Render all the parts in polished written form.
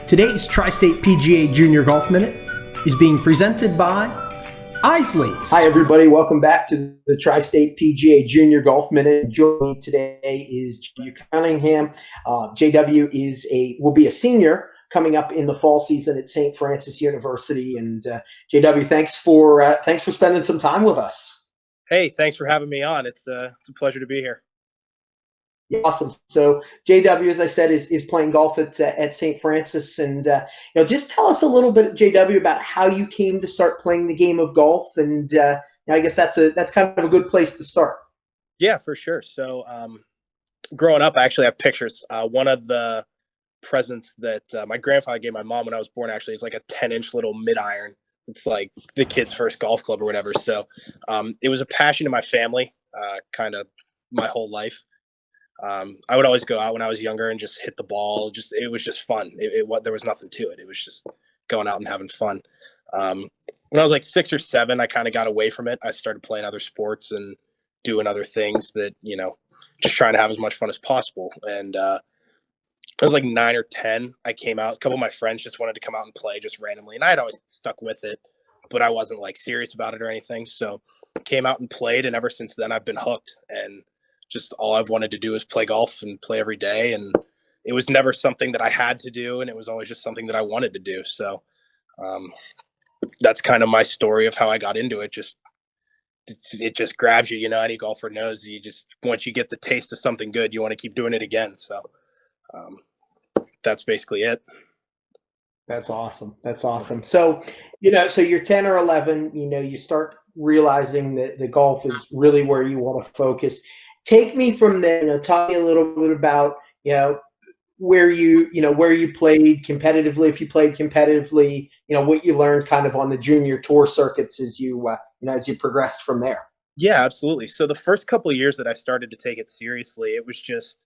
Today's Tri-State PGA Junior Golf Minute is being presented by Isley's. Hi, everybody. Welcome back to the Tri-State PGA Junior Golf Minute. Joining me today is JW Cunningham. JW will be a senior coming up in the fall season at St. Francis University. And JW, thanks for spending some time with us. Hey, thanks for having me on. It's a pleasure to be here. Awesome. So JW, as I said, is playing golf at St. Francis, and just tell us a little bit, JW, about how you came to start playing the game of golf, and I guess that's kind of a good place to start. Yeah, for sure. So growing up, I actually have pictures. One of the presents that my grandfather gave my mom when I was born actually is like a 10-inch little mid-iron. It's like the kid's first golf club or whatever. So it was a passion in my family, kind of my whole life. I would always go out when I was younger and just hit the ball. It was just fun. There was nothing to it. It was just going out and having fun. When I was like 6 or 7, I kind of got away from it. I started playing other sports and doing other things that, just trying to have as much fun as possible. And I was like 9 or 10. I came out. A couple of my friends just wanted to come out and play just randomly. And I had always stuck with it, but I wasn't like serious about it or anything. So came out and played. And ever since then, I've been hooked. And just all I've wanted to do is play golf and play every day. And it was never something that I had to do. And it was always just something that I wanted to do. So that's kind of my story of how I got into it. It just grabs you, any golfer knows once you get the taste of something good, you want to keep doing it again. So that's basically it. That's awesome. So, so you're 10 or 11, you start realizing that the golf is really where you want to focus. Take me from there. Talk me a little bit about where you played competitively, if you played competitively. What you learned kind of on the junior tour circuits as you progressed from there. Yeah, absolutely. So the first couple of years that I started to take it seriously, it was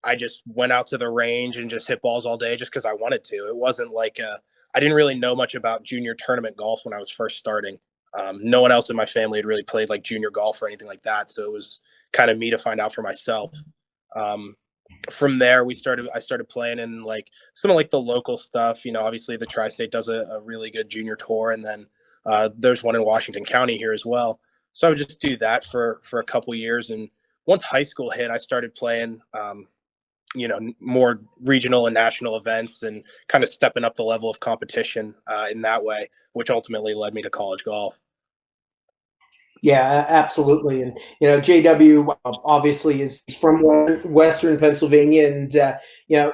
I just went out to the range and just hit balls all day just because I wanted to. It wasn't like I didn't really know much about junior tournament golf when I was first starting. No one else in my family had really played like junior golf or anything like that, so it was kind of me to find out for myself. From there, I started playing in like some of like the local stuff. Obviously the Tri-State does a really good junior tour, and then there's one in Washington County here as well. So I would just do that for a couple years, and once high school hit, I started playing more regional and national events and kind of stepping up the level of competition in that way, which ultimately led me to college golf. Yeah, absolutely. And, JW obviously is from Western Pennsylvania, and,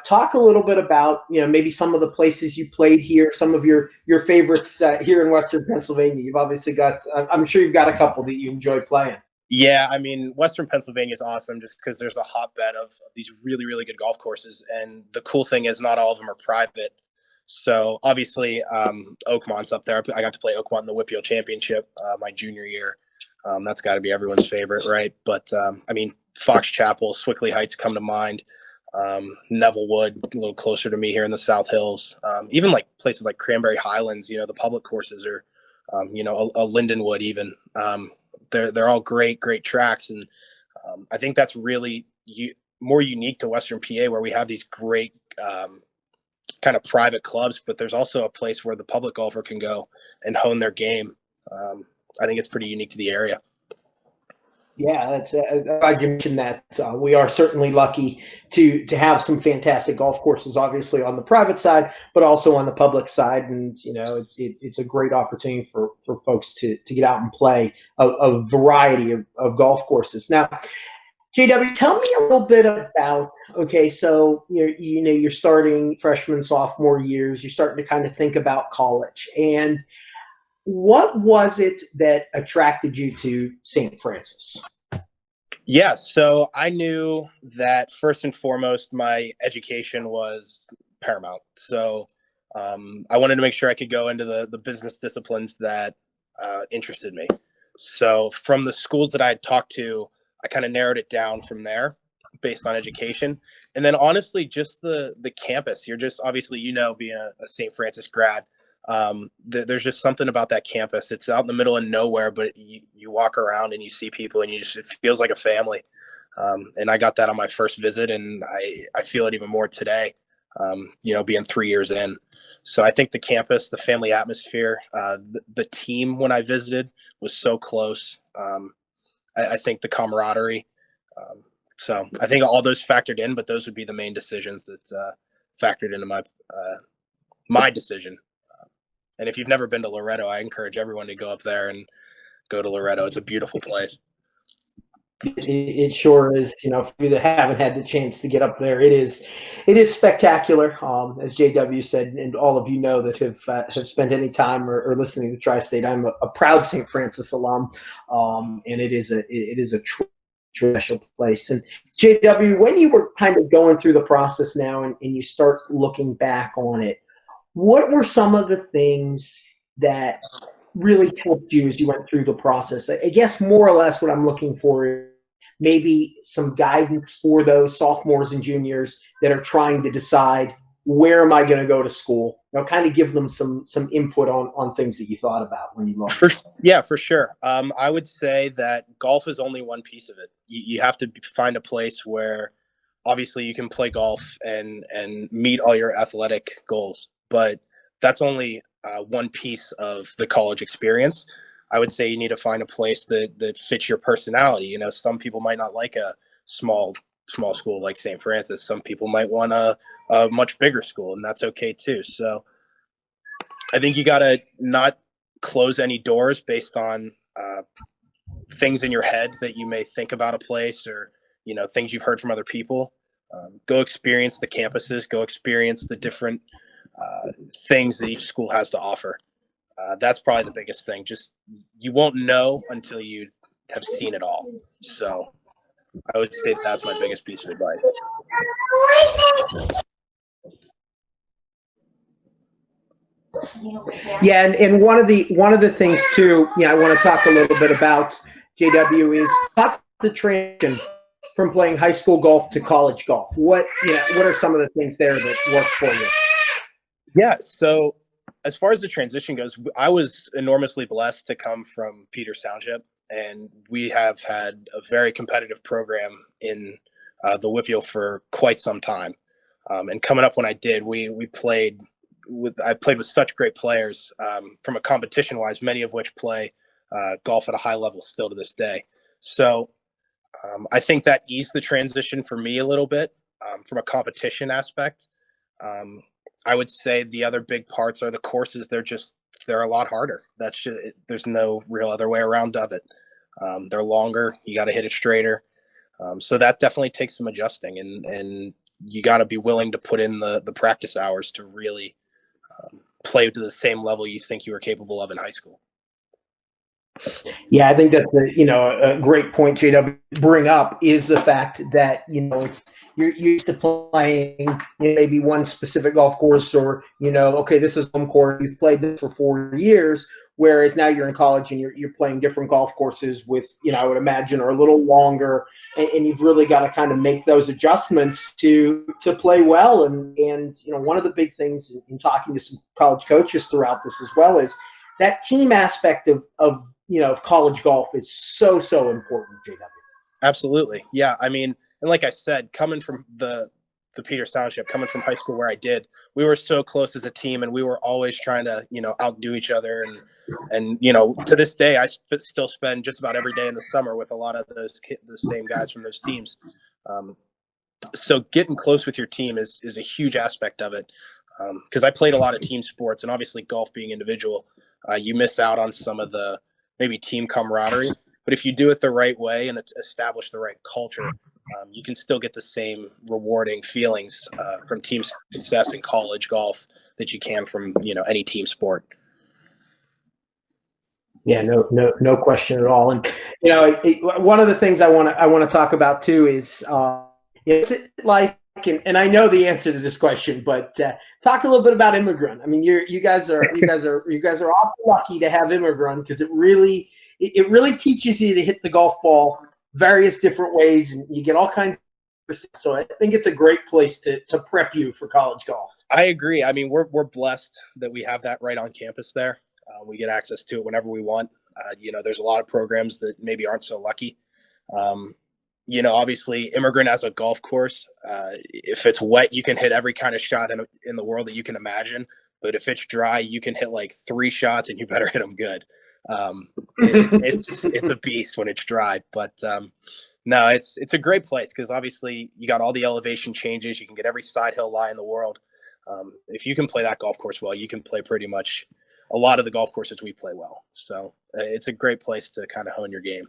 talk a little bit about, maybe some of the places you played here, some of your favorites here in Western Pennsylvania. You've obviously I'm sure you've got a couple that you enjoy playing. Yeah, I mean, Western Pennsylvania is awesome just because there's a hotbed of these really, really good golf courses. And the cool thing is not all of them are private. So obviously Oakmont's up there. I got to play Oakmont in the Whippeal Championship my junior year. That's got to be everyone's favorite, right? But I mean, Fox Chapel, Swickley Heights come to mind. Neville Wood, a little closer to me here in the South Hills. Even like places like Cranberry Highlands, the public courses are, a Lindenwood even. They're all great tracks, and I think that's really more unique to Western PA, where we have these great kind of private clubs, but there's also a place where the public golfer can go and hone their game. I think it's pretty unique to the area. Yeah, that's glad you mentioned that. We are certainly lucky to have some fantastic golf courses, obviously on the private side, but also on the public side. And it's a great opportunity for folks to get out and play a variety of golf courses. Now, JW, tell me a little bit about, so you're starting freshman, sophomore years, you're starting to kind of think about college, and what was it that attracted you to St. Francis? Yeah, so I knew that first and foremost, my education was paramount. So I wanted to make sure I could go into the business disciplines that interested me. So from the schools that I had talked to, I kind of narrowed it down from there based on education. And then honestly, just the campus. You're just obviously, being a St. Francis grad, there's just something about that campus. It's out in the middle of nowhere, but you walk around and you see people and it feels like a family. And I got that on my first visit, and I feel it even more today. being 3 years in. So I think the campus, the family atmosphere, the team when I visited was so close. I think the camaraderie. So I think all those factored in, but those would be the main decisions that factored into my decision. And if you've never been to Loretto, I encourage everyone to go up there and go to Loretto. It's a beautiful place. It sure is. For you that haven't had the chance to get up there, it is spectacular. As JW said, and all of you know that have spent any time or listening to Tri-State, I'm a proud St. Francis alum, and it is a special place. And JW, when you were kind of going through the process now, and you start looking back on it, what were some of the things that really helped you as you went through the process? I guess more or less what I'm looking for is maybe some guidance for those sophomores and juniors that are trying to decide, where am I going to go to school? Kind of give them some input on things that you thought about when you looked. For sure. I would say that golf is only one piece of it. You have to find a place where obviously you can play golf and meet all your athletic goals, but that's only one piece of the college experience. I would say you need to find a place that fits your personality. Some people might not like a small school like St. Francis. Some people might want a much bigger school, and that's okay too. So I think you got to not close any doors based on things in your head that you may think about a place, or things you've heard from other people. Go experience the campuses. Go experience the different things that each school has to offer. That's probably the biggest thing. Just, you won't know until you have seen it all. So I would say that's my biggest piece of advice. Yeah, and one of the things too, I want to talk a little bit about, JW, is talk the transition from playing high school golf to college golf. What are some of the things there that worked for you? Yeah, so as far as the transition goes, I was enormously blessed to come from Peters Township, and we have had a very competitive program in the Whippeal for quite some time. And coming up when I did, I played with such great players from a competition wise, many of which play golf at a high level still to this day. So I think that eased the transition for me a little bit from a competition aspect. I would say the other big parts are the courses. They're a lot harder. There's no real other way around of it. They're longer. You got to hit it straighter. So that definitely takes some adjusting, and you got to be willing to put in the practice hours to really play to the same level you think you were capable of in high school. Yeah, I think that's a great point, JW, bring up, is the fact that you're used to playing maybe one specific golf course, or okay, this is home course. You've played this for 4 years, whereas now you're in college and you're playing different golf courses with I would imagine are a little longer, and you've really got to kind of make those adjustments to play well. And one of the big things in talking to some college coaches throughout this as well is that team aspect of college golf is so important, JW. Absolutely. Yeah. I mean, and like I said, coming from the Peters Township, coming from high school where I did, we were so close as a team, and we were always trying to, outdo each other. And to this day, I still spend just about every day in the summer with a lot of the same guys from those teams. So getting close with your team is a huge aspect of it. Because I played a lot of team sports, and obviously golf being individual, you miss out on some of the maybe team camaraderie. But if you do it the right way and establish the right culture, you can still get the same rewarding feelings from team success in college golf that you can from any team sport. Yeah, no question at all. And one of the things I want to talk about too is it's like, and I know the answer to this question, but talk a little bit about Immigrant. I mean, you guys are awful lucky to have Immigrant, because it really teaches you to hit the golf ball various different ways, and you get all kinds of. So I think it's a great place to prep you for college golf. I agree. I mean, we're blessed that we have that right on campus there. We get access to it whenever we want. There's a lot of programs that maybe aren't so lucky. Obviously Immigrant as a golf course, if it's wet, you can hit every kind of shot in the world that you can imagine. But if it's dry, you can hit like 3 shots and you better hit them good. It's a beast when it's dry, but no, it's a great place because obviously you got all the elevation changes. You can get every side hill lie in the world. If you can play that golf course well, you can play pretty much a lot of the golf courses we play well. So it's a great place to kind of hone your game.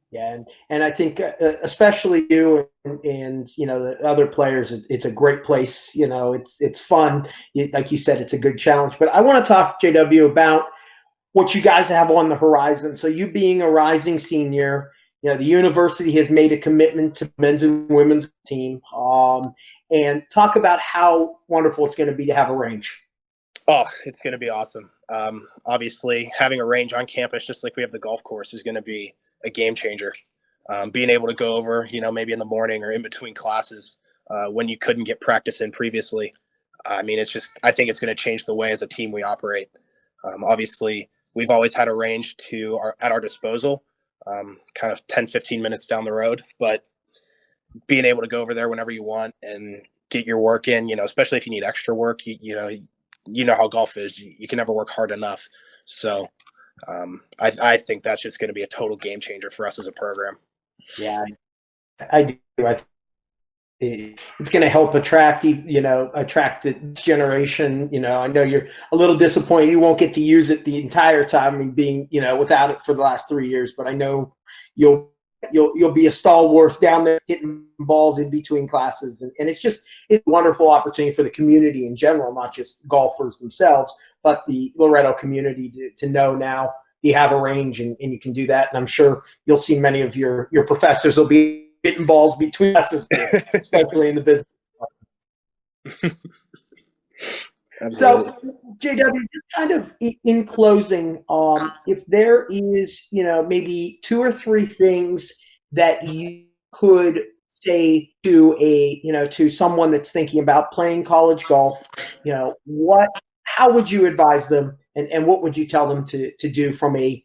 Yeah, and I think especially you and the other players, it's a great place. It's fun. Like you said, it's a good challenge. But I want to talk, JW, about what you guys have on the horizon. So you being a rising senior, the university has made a commitment to men's and women's team, and talk about how wonderful it's going to be to have a range. Oh, it's going to be awesome. Obviously, having a range on campus, just like we have the golf course, is going to be a game changer. Being able to go over, maybe in the morning or in between classes when you couldn't get practice in previously. I mean, I think it's going to change the way as a team we operate. Obviously, we've always had a range at our disposal, kind of 10, 15 minutes down the road, but being able to go over there whenever you want and get your work in, especially if you need extra work, you know how golf is. You can never work hard enough. So I think that's just going to be a total game changer for us as a program. Yeah, I do. It's going to help attract the generation. I know you're a little disappointed you won't get to use it the entire time, I mean, being without it for the last 3 years. But I know you'll be a stalwart down there hitting balls in between classes, and it's a wonderful opportunity for the community in general, not just golfers themselves, but the Loretto community to know now you have a range and you can do that. And I'm sure you'll see many of your professors will be hitting balls between classes, especially in the business. So, JW, just kind of in closing, if there is, maybe 2 or 3 things that you could say to someone that's thinking about playing college golf, how would you advise them, and what would you tell them to do from a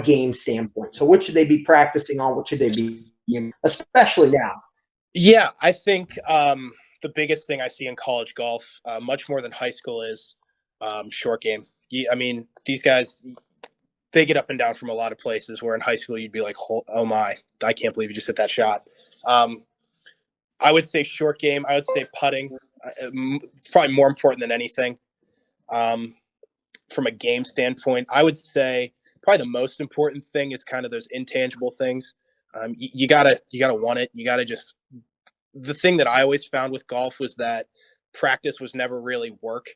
game standpoint? So, what should they be practicing on? What should they be, especially now? Yeah, I think the biggest thing I see in college golf, much more than high school, is short game. I mean, these guys, they get up and down from a lot of places where in high school you'd be like, oh my, I can't believe you just hit that shot. I would say short game. I would say putting. It's probably more important than anything. From a game standpoint, I would say probably the most important thing is kind of those intangible things. You gotta want it. You gotta just. The thing that I always found with golf was that practice was never really work.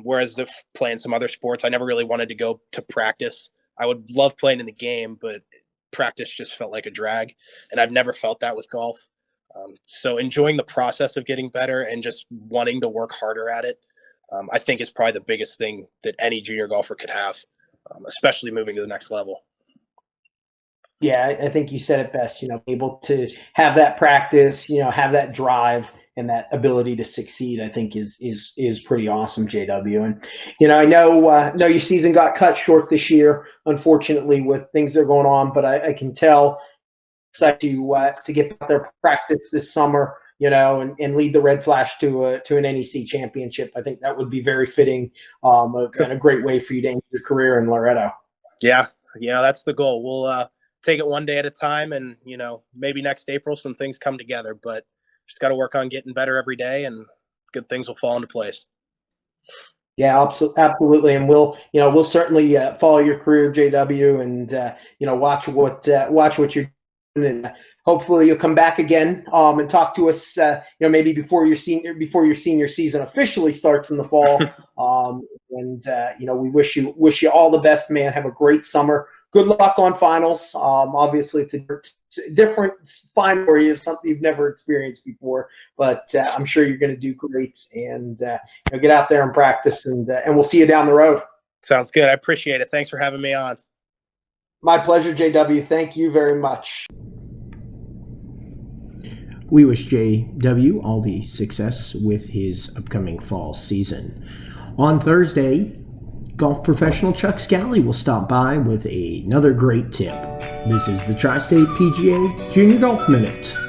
Whereas if playing some other sports, I never really wanted to go to practice. I would love playing in the game, but practice just felt like a drag. And I've never felt that with golf. So enjoying the process of getting better and just wanting to work harder at it, I think is probably the biggest thing that any junior golfer could have, especially moving to the next level. Yeah, I think you said it best, able to have that practice, have that drive and that ability to succeed, I think is pretty awesome, JW. And, I know your season got cut short this year, unfortunately, with things that are going on, but I can tell to get out there practice this summer, and lead the Red Flash to an NEC championship. I think that would be very fitting, and a great way for you to end your career in Loretto. Yeah, that's the goal. We'll take it one day at a time, and maybe next April some things come together, but just got to work on getting better every day, and good things will fall into place. Yeah, absolutely, and we'll certainly follow your career, JW, and watch what you're doing, and hopefully you'll come back again and talk to us, maybe before your senior season officially starts in the fall. We wish you all the best, man. Have a great summer. Good luck on finals. Obviously, it's a different final for you, something you've never experienced before. But I'm sure you're going to do great, and get out there and practice, and we'll see you down the road. Sounds good. I appreciate it. Thanks for having me on. My pleasure, JW. Thank you very much. We wish JW all the success with his upcoming fall season. On Thursday, golf professional Chuck Scally will stop by with another great tip. This is the Tri-State PGA Junior Golf Minute.